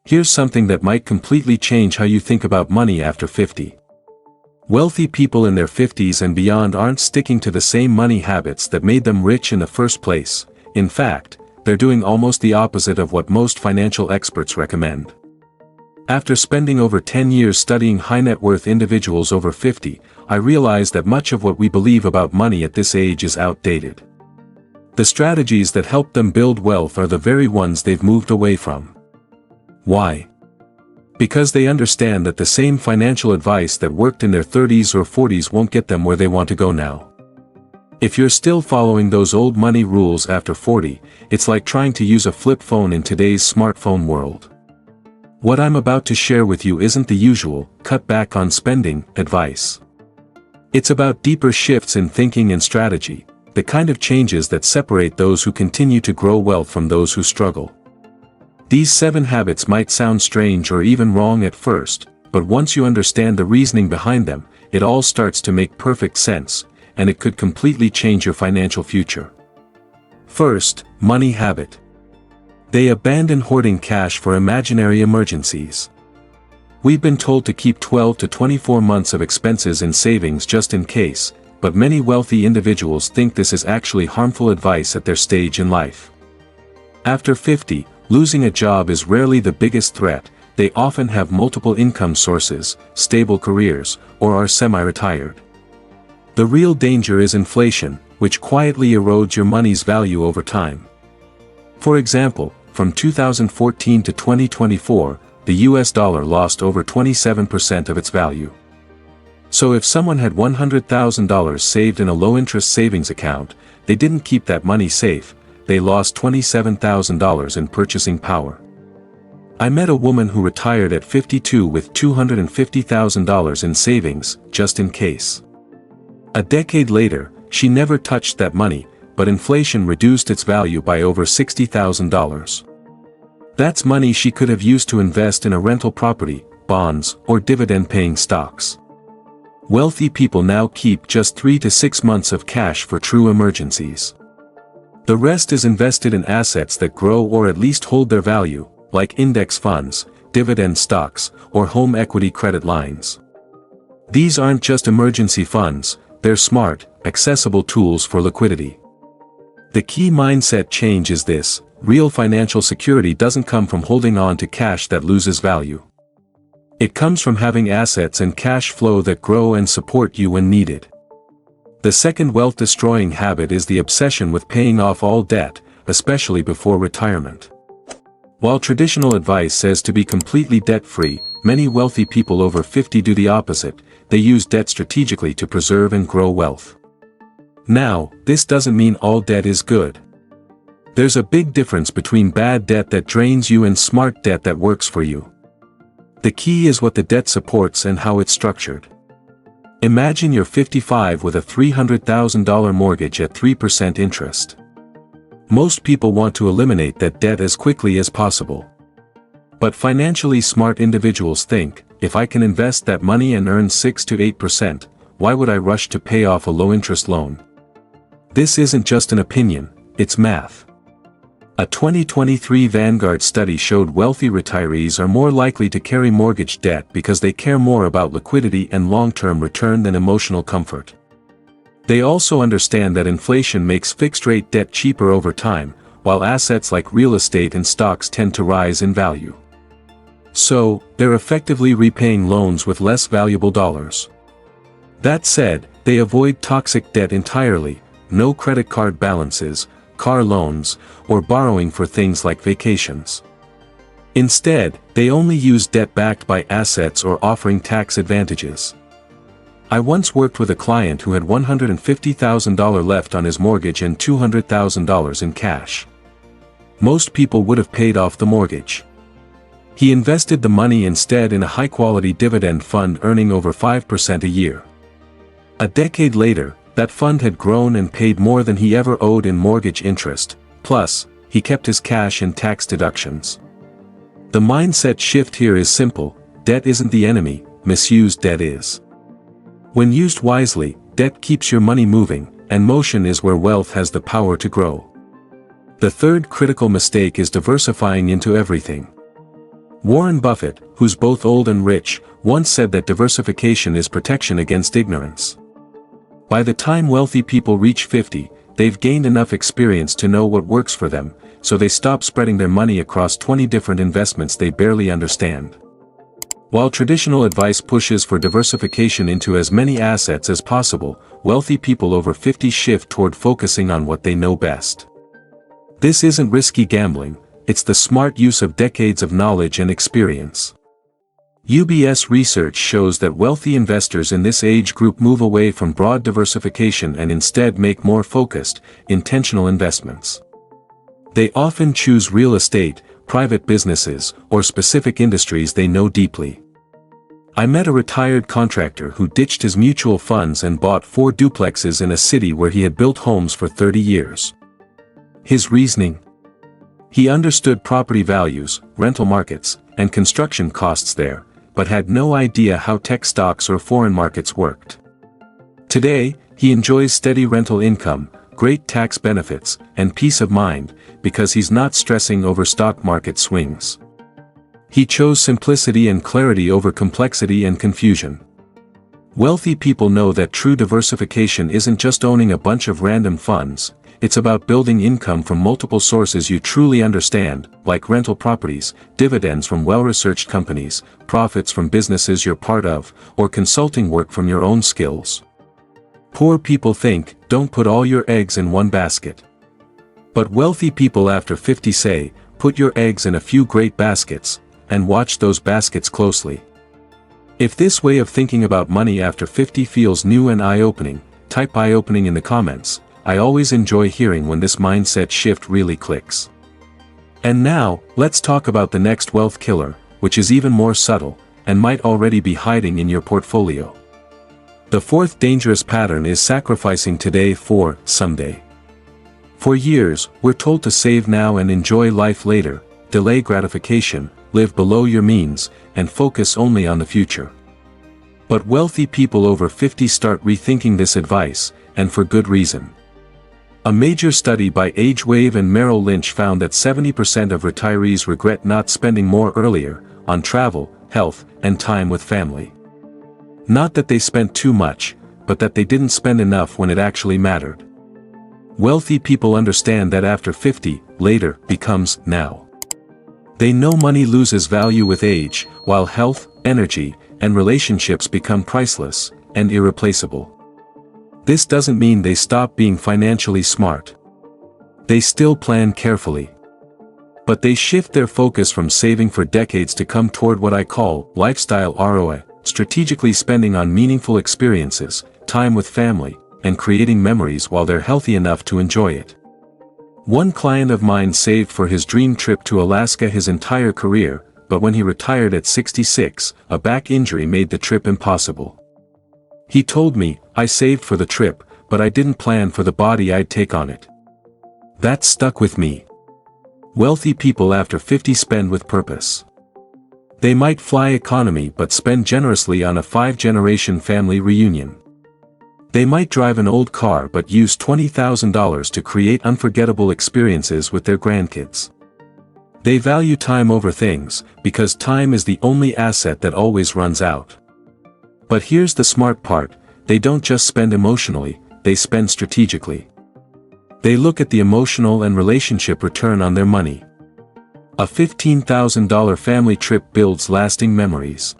Here's something that might completely change how you think about money after 50. Wealthy people in their 50s and beyond aren't sticking to the same money habits that made them rich in the first place. In fact, they're doing almost the opposite of what most financial experts recommend. After spending over 10 years studying high net worth individuals over 50, I realized that much of what we believe about money at this age is outdated. The strategies that help them build wealth are the very ones they've moved away from. Why? Because they understand that the same financial advice that worked in their 30s or 40s won't get them where they want to go now. If you're still following those old money rules after 40, it's like trying to use a flip phone in today's smartphone world. What I'm about to share with you isn't the usual, cut back on spending, advice. It's about deeper shifts in thinking and strategy, the kind of changes that separate those who continue to grow wealth from those who struggle. These 7 habits might sound strange or even wrong at first, but once you understand the reasoning behind them, it all starts to make perfect sense, and it could completely change your financial future. First, money habit. They abandon hoarding cash for imaginary emergencies. We've been told to keep 12 to 24 months of expenses in savings just in case, but many wealthy individuals think this is actually harmful advice at their stage in life. After 50, losing a job is rarely the biggest threat. They often have multiple income sources, stable careers, or are semi-retired. The real danger is inflation, which quietly erodes your money's value over time. For example, from 2014 to 2024, the US dollar lost over 27% of its value. So if someone had $100,000 saved in a low-interest savings account, they didn't keep that money safe. They lost $27,000 in purchasing power. I met a woman who retired at 52 with $250,000 in savings, just in case. A decade later, she never touched that money, but inflation reduced its value by over $60,000. That's money she could have used to invest in a rental property, bonds, or dividend-paying stocks. Wealthy people now keep just 3 to 6 months of cash for true emergencies. The rest is invested in assets that grow or at least hold their value, like index funds, dividend stocks, or home equity credit lines. These aren't just emergency funds, they're smart, accessible tools for liquidity. The key mindset change is this: real financial security doesn't come from holding on to cash that loses value. It comes from having assets and cash flow that grow and support you when needed. The second wealth-destroying habit is the obsession with paying off all debt, especially before retirement. While traditional advice says to be completely debt-free, many wealthy people over 50 do the opposite. They use debt strategically to preserve and grow wealth. Now, this doesn't mean all debt is good. There's a big difference between bad debt that drains you and smart debt that works for you. The key is what the debt supports and how it's structured. Imagine you're 55 with a $300,000 mortgage at 3% interest. Most people want to eliminate that debt as quickly as possible. But financially smart individuals think, if I can invest that money and earn 6 to 8%, why would I rush to pay off a low-interest loan? This isn't just an opinion, it's math. A 2023 Vanguard study showed wealthy retirees are more likely to carry mortgage debt because they care more about liquidity and long-term return than emotional comfort. They also understand that inflation makes fixed-rate debt cheaper over time, while assets like real estate and stocks tend to rise in value. So, they're effectively repaying loans with less valuable dollars. That said, they avoid toxic debt entirely: no credit card balances, car loans, or borrowing for things like vacations. Instead, they only use debt backed by assets or offering tax advantages. I once worked with a client who had $150,000 left on his mortgage and $200,000 in cash. Most people would have paid off the mortgage. He invested the money instead in a high-quality dividend fund earning over 5% a year. A decade later, that fund had grown and paid more than he ever owed in mortgage interest, plus, he kept his cash and tax deductions. The mindset shift here is simple: debt isn't the enemy, misused debt is. When used wisely, debt keeps your money moving, and motion is where wealth has the power to grow. The third critical mistake is diversifying into everything. Warren Buffett, who's both old and rich, once said that diversification is protection against ignorance. By the time wealthy people reach 50, they've gained enough experience to know what works for them, so they stop spreading their money across 20 different investments they barely understand. While traditional advice pushes for diversification into as many assets as possible, wealthy people over 50 shift toward focusing on what they know best. This isn't risky gambling, it's the smart use of decades of knowledge and experience. UBS research shows that wealthy investors in this age group move away from broad diversification and instead make more focused, intentional investments. They often choose real estate, private businesses, or specific industries they know deeply. I met a retired contractor who ditched his mutual funds and bought 4 duplexes in a city where he had built homes for 30 years. His reasoning? He understood property values, rental markets, and construction costs there, but had no idea how tech stocks or foreign markets worked. Today, he enjoys steady rental income, great tax benefits, and peace of mind, because he's not stressing over stock market swings. He chose simplicity and clarity over complexity and confusion. Wealthy people know that true diversification isn't just owning a bunch of random funds, it's about building income from multiple sources you truly understand, like rental properties, dividends from well-researched companies, profits from businesses you're part of, or consulting work from your own skills. Poor people think, don't put all your eggs in one basket. But wealthy people after 50 say, put your eggs in a few great baskets, and watch those baskets closely. If this way of thinking about money after 50 feels new and eye-opening, type eye-opening in the comments. I always enjoy hearing when this mindset shift really clicks. And now, let's talk about the next wealth killer, which is even more subtle, and might already be hiding in your portfolio. The fourth dangerous pattern is sacrificing today for someday. For years, we're told to save now and enjoy life later, delay gratification, live below your means, and focus only on the future. But wealthy people over 50 start rethinking this advice, and for good reason. A major study by AgeWave and Merrill Lynch found that 70% of retirees regret not spending more earlier, on travel, health, and time with family. Not that they spent too much, but that they didn't spend enough when it actually mattered. Wealthy people understand that after 50, later becomes now. They know money loses value with age, while health, energy, and relationships become priceless and irreplaceable. This doesn't mean they stop being financially smart. They still plan carefully. But they shift their focus from saving for decades to come toward what I call lifestyle ROI, strategically spending on meaningful experiences, time with family, and creating memories while they're healthy enough to enjoy it. One client of mine saved for his dream trip to Alaska his entire career, but when he retired at 66, a back injury made the trip impossible. He told me, I saved for the trip, but I didn't plan for the body I'd take on it. That stuck with me. Wealthy people after 50 spend with purpose. They might fly economy but spend generously on a 5-generation family reunion. They might drive an old car but use $20,000 to create unforgettable experiences with their grandkids. They value time over things, because time is the only asset that always runs out. But here's the smart part, they don't just spend emotionally, they spend strategically. They look at the emotional and relationship return on their money. A $15,000 family trip builds lasting memories.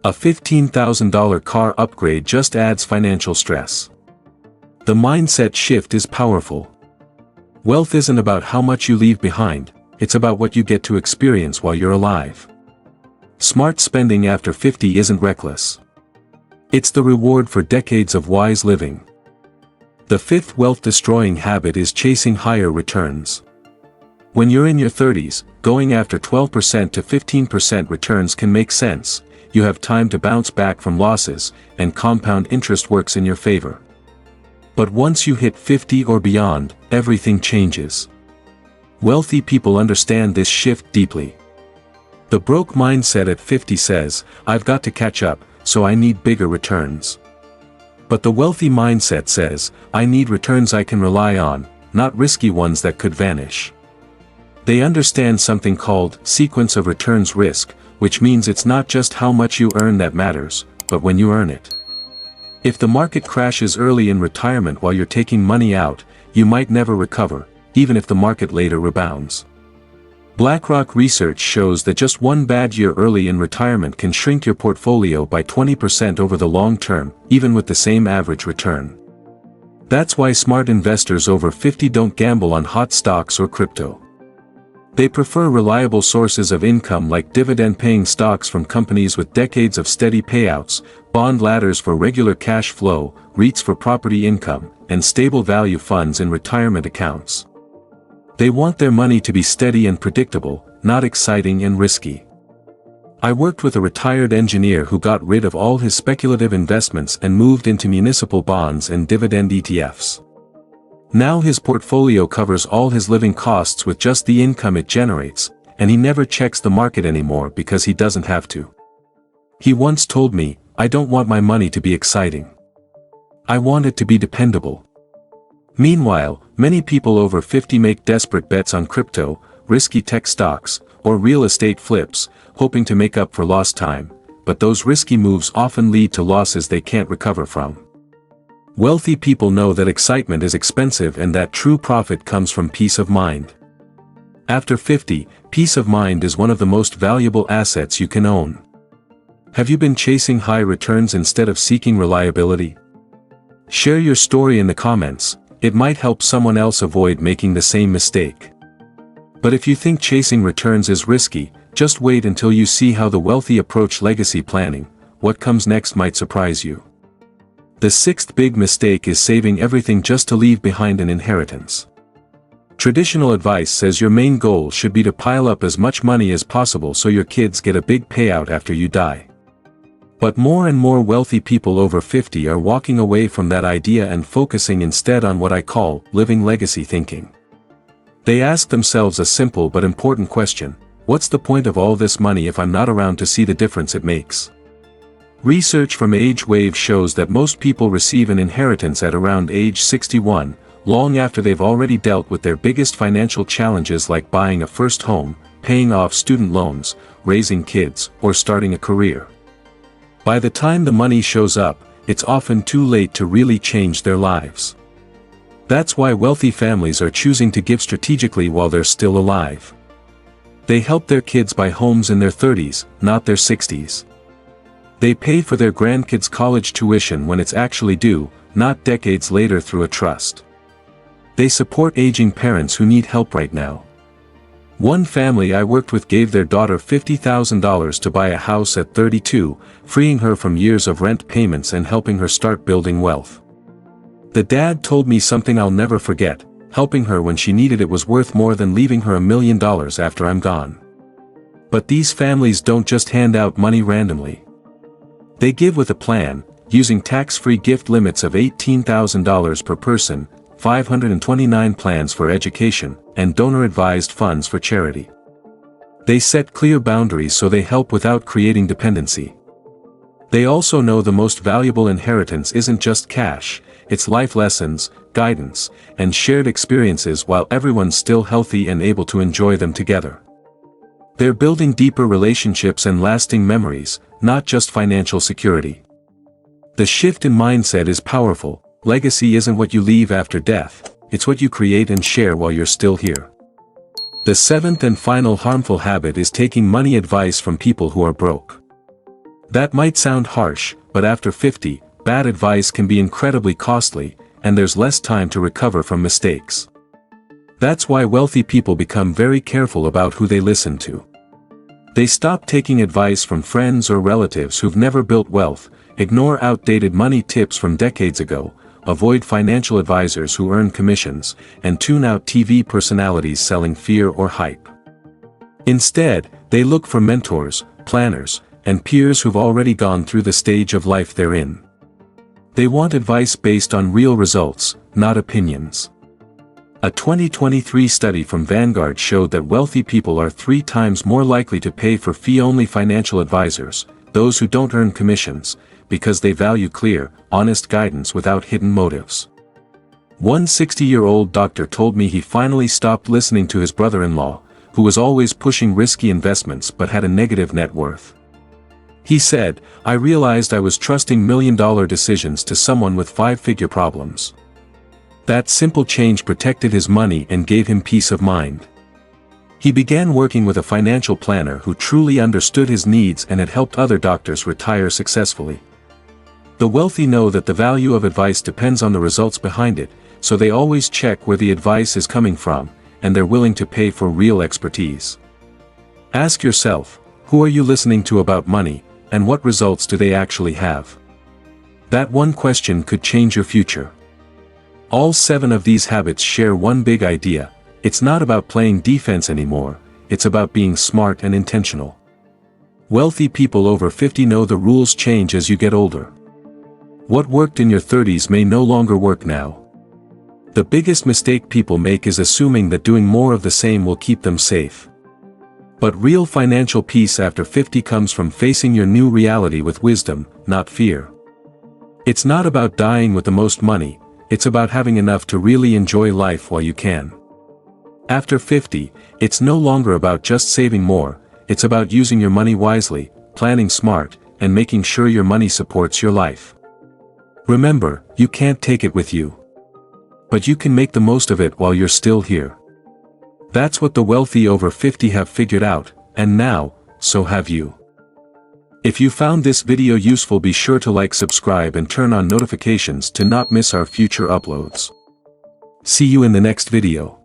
A $15,000 car upgrade just adds financial stress. The mindset shift is powerful. Wealth isn't about how much you leave behind, it's about what you get to experience while you're alive. Smart spending after 50 isn't reckless. It's the reward for decades of wise living. The fifth wealth-destroying habit is chasing higher returns. When you're in your 30s, going after 12% to 15% returns can make sense. You have time to bounce back from losses, and compound interest works in your favor. But once you hit 50 or beyond, everything changes. Wealthy people understand this shift deeply. The broke mindset at 50 says, I've got to catch up, so I need bigger returns. But the wealthy mindset says, I need returns I can rely on, not risky ones that could vanish. They understand something called sequence of returns risk, which means it's not just how much you earn that matters, but when you earn it. If the market crashes early in retirement while you're taking money out, you might never recover, even if the market later rebounds. BlackRock research shows that just one bad year early in retirement can shrink your portfolio by 20% over the long term, even with the same average return. That's why smart investors over 50 don't gamble on hot stocks or crypto. They prefer reliable sources of income like dividend-paying stocks from companies with decades of steady payouts, bond ladders for regular cash flow, REITs for property income, and stable value funds in retirement accounts. They want their money to be steady and predictable, not exciting and risky. I worked with a retired engineer who got rid of all his speculative investments and moved into municipal bonds and dividend ETFs. Now his portfolio covers all his living costs with just the income it generates, and he never checks the market anymore because he doesn't have to. He once told me, "I don't want my money to be exciting. I want it to be dependable." Meanwhile, many people over 50 make desperate bets on crypto, risky tech stocks, or real estate flips, hoping to make up for lost time, but those risky moves often lead to losses they can't recover from. Wealthy people know that excitement is expensive and that true profit comes from peace of mind. After 50, peace of mind is one of the most valuable assets you can own. Have you been chasing high returns instead of seeking reliability? Share your story in the comments, it might help someone else avoid making the same mistake. But if you think chasing returns is risky, just wait until you see how the wealthy approach legacy planning. What comes next might surprise you. The sixth big mistake is saving everything just to leave behind an inheritance. Traditional advice says your main goal should be to pile up as much money as possible so your kids get a big payout after you die. But more and more wealthy people over 50 are walking away from that idea and focusing instead on what I call living legacy thinking. They ask themselves a simple but important question: what's the point of all this money if I'm not around to see the difference it makes? Research from AgeWave shows that most people receive an inheritance at around age 61, long after they've already dealt with their biggest financial challenges like buying a first home, paying off student loans, raising kids, or starting a career. By the time the money shows up, it's often too late to really change their lives. That's why wealthy families are choosing to give strategically while they're still alive. They help their kids buy homes in their 30s, not their 60s. They pay for their grandkids' college tuition when it's actually due, not decades later through a trust. They support aging parents who need help right now. One family I worked with gave their daughter $50,000 to buy a house at 32, freeing her from years of rent payments and helping her start building wealth. The dad told me something I'll never forget: helping her when she needed it was worth more than leaving her $1 million after I'm gone. But these families don't just hand out money randomly. They give with a plan, using tax-free gift limits of $18,000 per person, 529 plans for education, and donor-advised funds for charity. They set clear boundaries so they help without creating dependency. They also know the most valuable inheritance isn't just cash, it's life lessons, guidance, and shared experiences while everyone's still healthy and able to enjoy them together. They're building deeper relationships and lasting memories, not just financial security. The shift in mindset is powerful. Legacy isn't what you leave after death, it's what you create and share while you're still here. The seventh and final harmful habit is taking money advice from people who are broke. That might sound harsh, but after 50, bad advice can be incredibly costly, and there's less time to recover from mistakes. That's why wealthy people become very careful about who they listen to. They stop taking advice from friends or relatives who've never built wealth, ignore outdated money tips from decades ago, avoid financial advisors who earn commissions, and tune out TV personalities selling fear or hype. Instead, they look for mentors, planners, and peers who've already gone through the stage of life they're in. They want advice based on real results, not opinions. A 2023 study from Vanguard showed that wealthy people are 3 times more likely to pay for fee-only financial advisors, those who don't earn commissions, because they value clear, honest guidance without hidden motives. One 60-year-old doctor told me he finally stopped listening to his brother-in-law, who was always pushing risky investments but had a negative net worth. He said, "I realized I was trusting million-dollar decisions to someone with five-figure problems." That simple change protected his money and gave him peace of mind. He began working with a financial planner who truly understood his needs and had helped other doctors retire successfully. The wealthy know that the value of advice depends on the results behind it, so they always check where the advice is coming from, and they're willing to pay for real expertise. Ask yourself, who are you listening to about money, and what results do they actually have? That one question could change your future. All 7 of these habits share one big idea: it's not about playing defense anymore, it's about being smart and intentional. Wealthy people over 50 know the rules change as you get older. What worked in your 30s may no longer work now. The biggest mistake people make is assuming that doing more of the same will keep them safe. But real financial peace after 50 comes from facing your new reality with wisdom, not fear. It's not about dying with the most money, it's about having enough to really enjoy life while you can. After 50, it's no longer about just saving more, it's about using your money wisely, planning smart, and making sure your money supports your life. Remember, you can't take it with you. But you can make the most of it while you're still here. That's what the wealthy over 50 have figured out, and now, so have you. If you found this video useful, be sure to like, subscribe, and turn on notifications to not miss our future uploads. See you in the next video.